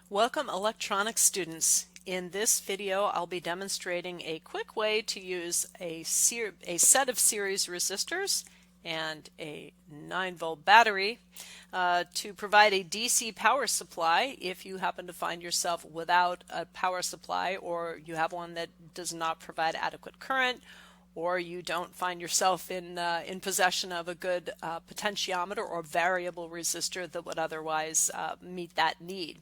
Welcome electronics students. In this video I'll be demonstrating a quick way to use a set of series resistors and a 9-volt battery to provide a DC power supply if you happen to find yourself without a power supply, or you have one that does not provide adequate current, or you don't find yourself in possession of a good potentiometer or variable resistor that would otherwise meet that need.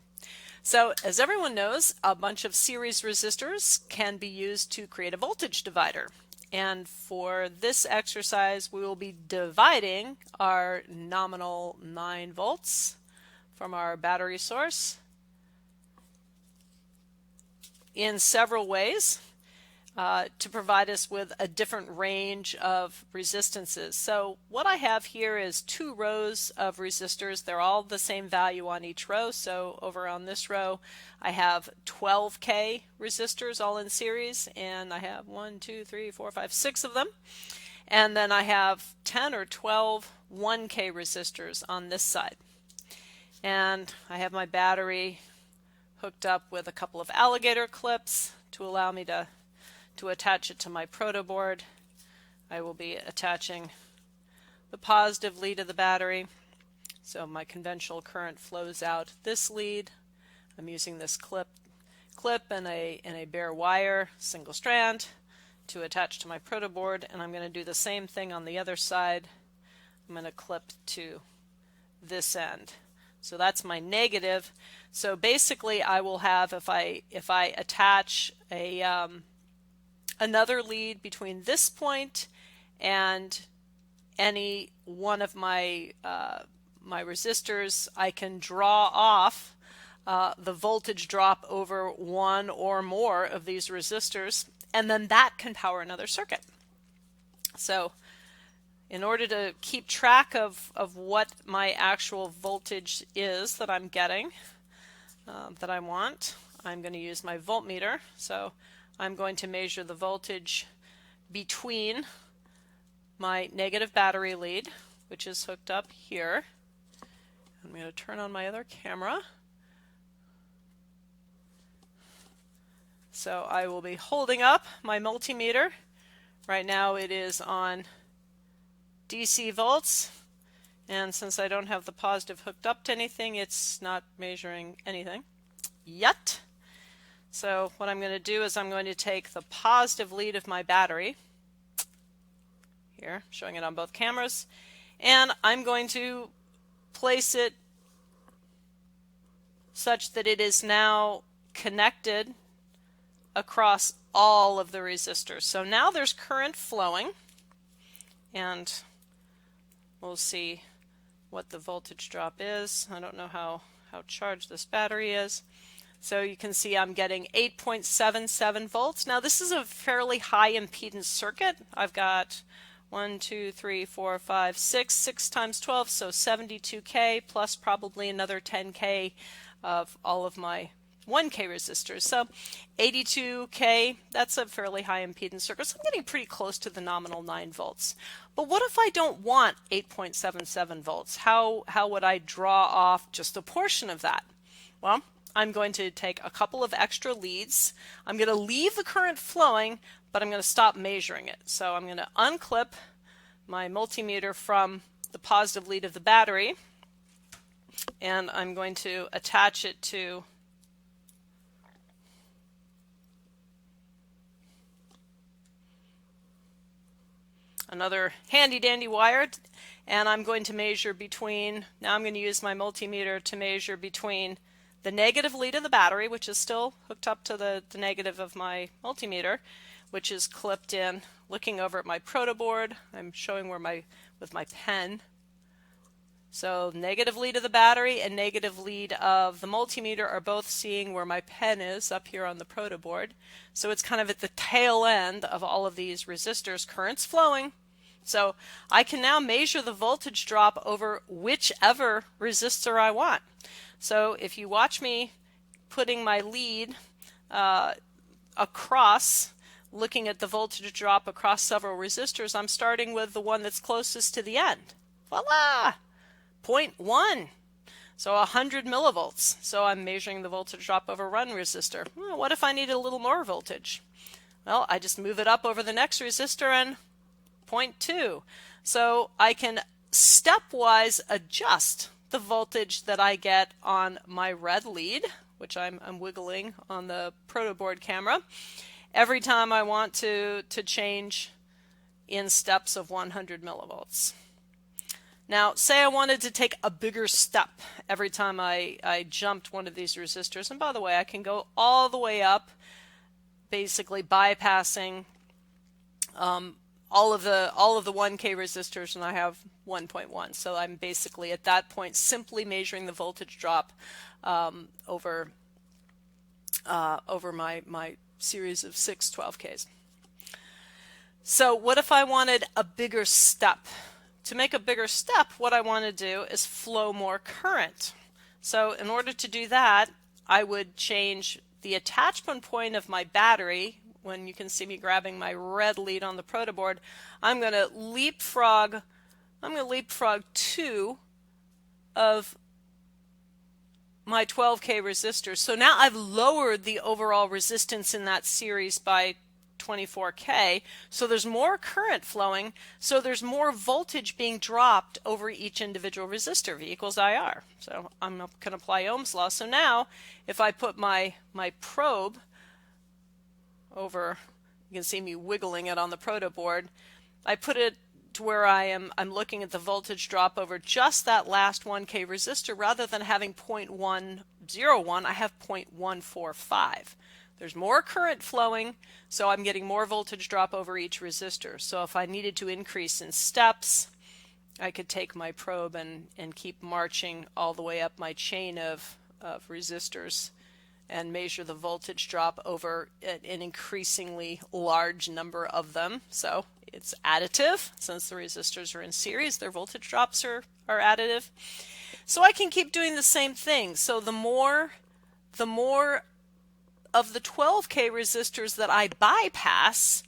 So, as everyone knows, a bunch of series resistors can be used to create a voltage divider. And for this exercise, we will be dividing our nominal 9 volts from our battery source in several ways to provide us with a different range of resistances. So what I have here is 2 rows of resistors. They're all the same value on each row. So over on this row I have 12K resistors all in series, and I have 1, 2, 3, 4, 5, 6 of them. And then I have 10 or 12 1K resistors on this side. And I have my battery hooked up with a couple of alligator clips to allow me to attach it to my proto board. I will be attaching the positive lead of the battery, so my conventional current flows out this lead. I'm using this clip and a bare wire, single strand, to attach to my proto board, and I'm going to do the same thing on the other side. I'm going to clip to this end. So that's my negative. So basically I will have, if I attach another lead between this point and any one of my my resistors, I can draw off the voltage drop over one or more of these resistors, and then that can power another circuit. So in order to keep track of what my actual voltage is that I'm getting, that I want, I'm going to use my voltmeter. So I'm going to measure the voltage between my negative battery lead, which is hooked up here. I'm going to turn on my other camera. So I will be holding up my multimeter. Right now it is on DC volts, and since I don't have the positive hooked up to anything, it's not measuring anything yet. So what I'm going to do is I'm going to take the positive lead of my battery, here, showing it on both cameras, and I'm going to place it such that it is now connected across all of the resistors. So now there's current flowing, and we'll see what the voltage drop is. I don't know how charged this battery is. So you can see I'm getting 8.77 volts. Now this is a fairly high impedance circuit. I've got 1, 2, 3, 4, 5, 6 times 12, so 72K plus probably another 10K of all of my 1K resistors. So 82K, that's a fairly high impedance circuit. So I'm getting pretty close to the nominal 9 volts. But what if I don't want 8.77 volts? How would I draw off just a portion of that? Well, I'm going to take a couple of extra leads. I'm going to leave the current flowing, but I'm going to stop measuring it. So I'm going to unclip my multimeter from the positive lead of the battery, and I'm going to attach it to another handy dandy wire, and I'm going to measure between, now I'm going to use my multimeter to measure between the negative lead of the battery, which is still hooked up to the negative of my multimeter, which is clipped in, looking over at my proto board. I'm showing where with my pen. So negative lead of the battery and negative lead of the multimeter are both seeing where my pen is up here on the proto board. So it's kind of at the tail end of all of these resistors, current's flowing. So I can now measure the voltage drop over whichever resistor I want. So if you watch me putting my lead across, looking at the voltage drop across several resistors, I'm starting with the one that's closest to the end. Voila! 0.1. So 100 millivolts. So I'm measuring the voltage drop over one resistor. Well, what if I need a little more voltage? Well, I just move it up over the next resistor and 0.2. So I can stepwise adjust the voltage that I get on my red lead, which I'm wiggling on the protoboard camera, every time I want to change in steps of 100 millivolts. Now, say I wanted to take a bigger step every time I jumped one of these resistors. And by the way, I can go all the way up, basically bypassing all of the 1K resistors, and I have 1.1. So I'm basically at that point simply measuring the voltage drop over my series of 6 12Ks. So what if I wanted a bigger step? To make a bigger step, what I want to do is flow more current. So in order to do that, I would change the attachment point of my battery. When you can see me grabbing my red lead on the protoboard, I'm going to leapfrog 2 of my 12K resistors. So now I've lowered the overall resistance in that series by 24K, so there's more current flowing, so there's more voltage being dropped over each individual resistor, V equals IR. So I'm going to apply Ohm's law. So now if I put my probe over, you can see me wiggling it on the protoboard, I put it to where I'm looking at the voltage drop over just that last 1K resistor. Rather than having 0.101, I have 0.145. There's more current flowing, so I'm getting more voltage drop over each resistor. So if I needed to increase in steps, I could take my probe and keep marching all the way up my chain of resistors and measure the voltage drop over an increasingly large number of them. So it's additive. Since the resistors are in series, their voltage drops are additive. So I can keep doing the same thing. So the more of the 12K resistors that I bypass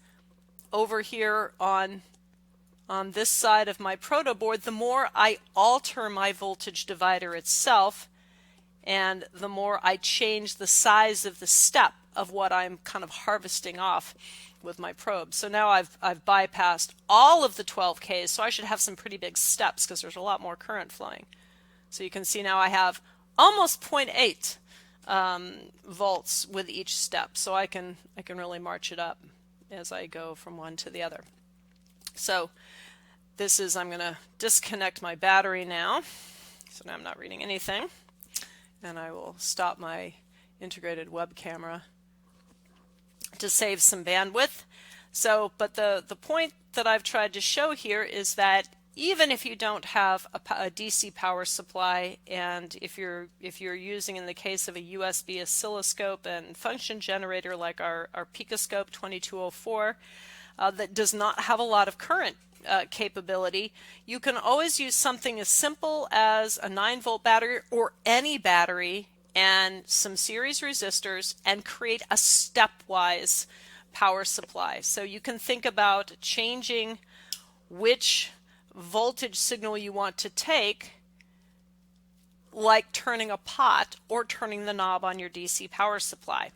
over here on this side of my protoboard, the more I alter my voltage divider itself, and the more I change the size of the step of what I'm kind of harvesting off with my probe. So now I've bypassed all of the 12Ks, so I should have some pretty big steps because there's a lot more current flowing. So you can see now I have almost 0.8 volts with each step, so I can really march it up as I go from one to the other. So this is, I'm going to disconnect my battery now, so now I'm not reading anything, and I will stop my integrated web camera to save some bandwidth. So, but the point that I've tried to show here is that even if you don't have a DC power supply, and if you're using, in the case of a USB oscilloscope and function generator like our Picoscope 2204, that does not have a lot of current capability, you can always use something as simple as a 9-volt battery or any battery and some series resistors and create a stepwise power supply. So you can think about changing which voltage signal you want to take, like turning a pot or turning the knob on your DC power supply.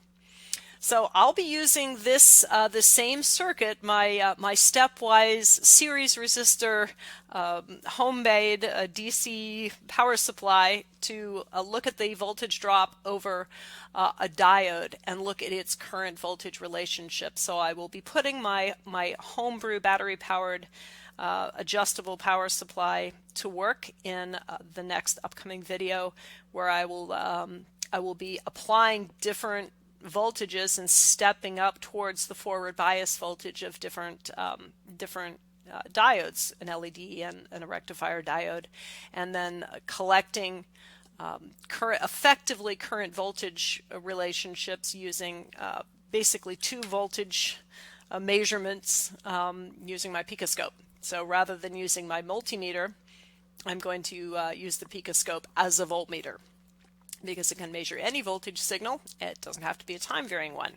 So I'll be using this the same circuit, my stepwise series resistor homemade DC power supply, to look at the voltage drop over a diode and look at its current voltage relationship. So I will be putting my homebrew battery powered adjustable power supply to work in the next upcoming video, where I will be applying different voltages and stepping up towards the forward bias voltage of different diodes, an LED and a rectifier diode, and then collecting effectively current voltage relationships using basically 2 voltage measurements using my Picoscope. So rather than using my multimeter, I'm going to use the Picoscope as a voltmeter, because it can measure any voltage signal. It doesn't have to be a time varying one.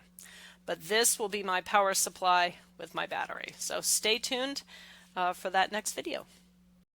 But this will be my power supply with my battery. So stay tuned for that next video.